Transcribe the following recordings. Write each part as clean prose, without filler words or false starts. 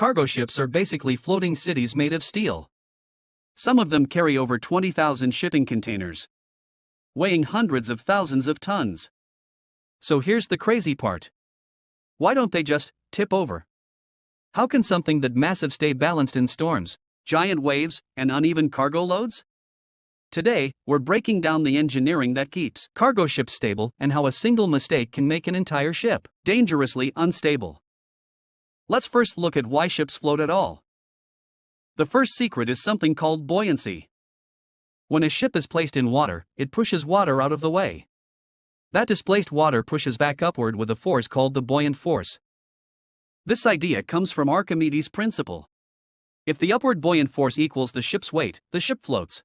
Cargo ships are basically floating cities made of steel. Some of them carry over 20,000 shipping containers, weighing hundreds of thousands of tons. So here's the crazy part. Why don't they just tip over? How can something that massive stay balanced in storms, giant waves, and uneven cargo loads? Today, we're breaking down the engineering that keeps cargo ships stable and how a single mistake can make an entire ship dangerously unstable. Let's first look at why ships float at all. The first secret is something called buoyancy. When a ship is placed in water, it pushes water out of the way. That displaced water pushes back upward with a force called the buoyant force. This idea comes from Archimedes' principle. If the upward buoyant force equals the ship's weight, the ship floats.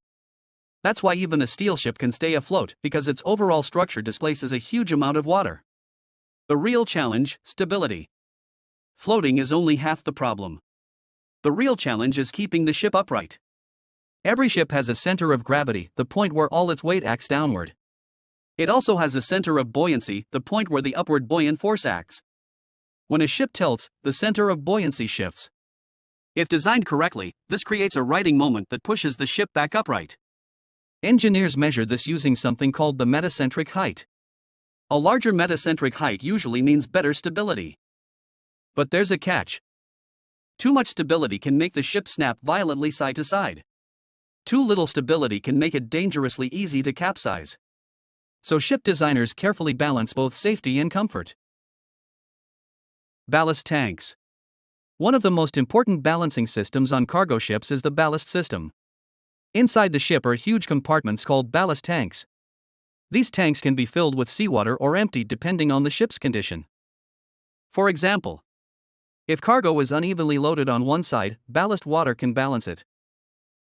That's why even a steel ship can stay afloat, because its overall structure displaces a huge amount of water. The real challenge: stability. Floating is only half the problem. The real challenge is keeping the ship upright. Every ship has a center of gravity, the point where all its weight acts downward. It also has a center of buoyancy, the point where the upward buoyant force acts. When a ship tilts, the center of buoyancy shifts. If designed correctly, this creates a righting moment that pushes the ship back upright. Engineers measure this using something called the metacentric height. A larger metacentric height usually means better stability. But there's a catch. Too much stability can make the ship snap violently side to side. Too little stability can make it dangerously easy to capsize. So ship designers carefully balance both safety and comfort. Ballast tanks. One of the most important balancing systems on cargo ships is the ballast system. Inside the ship are huge compartments called ballast tanks. These tanks can be filled with seawater or emptied depending on the ship's condition. For example, if cargo is unevenly loaded on one side, ballast water can balance it.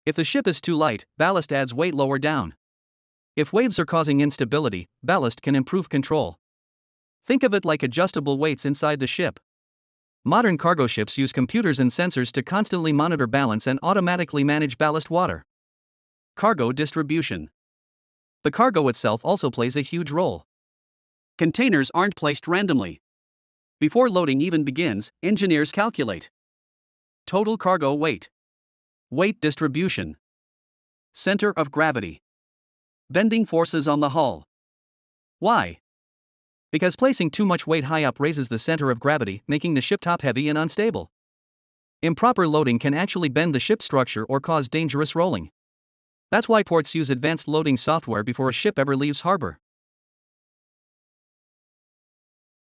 If the ship is too light, ballast adds weight lower down. If waves are causing instability, ballast can improve control. Think of it like adjustable weights inside the ship. Modern cargo ships use computers and sensors to constantly monitor balance and automatically manage ballast water. Cargo distribution. The cargo itself also plays a huge role. Containers aren't placed randomly. Before loading even begins, engineers calculate total cargo weight, weight distribution, center of gravity, bending forces on the hull. Why? Because placing too much weight high up raises the center of gravity, making the ship top heavy and unstable. Improper loading can actually bend the ship's structure or cause dangerous rolling. That's why ports use advanced loading software before a ship ever leaves harbor.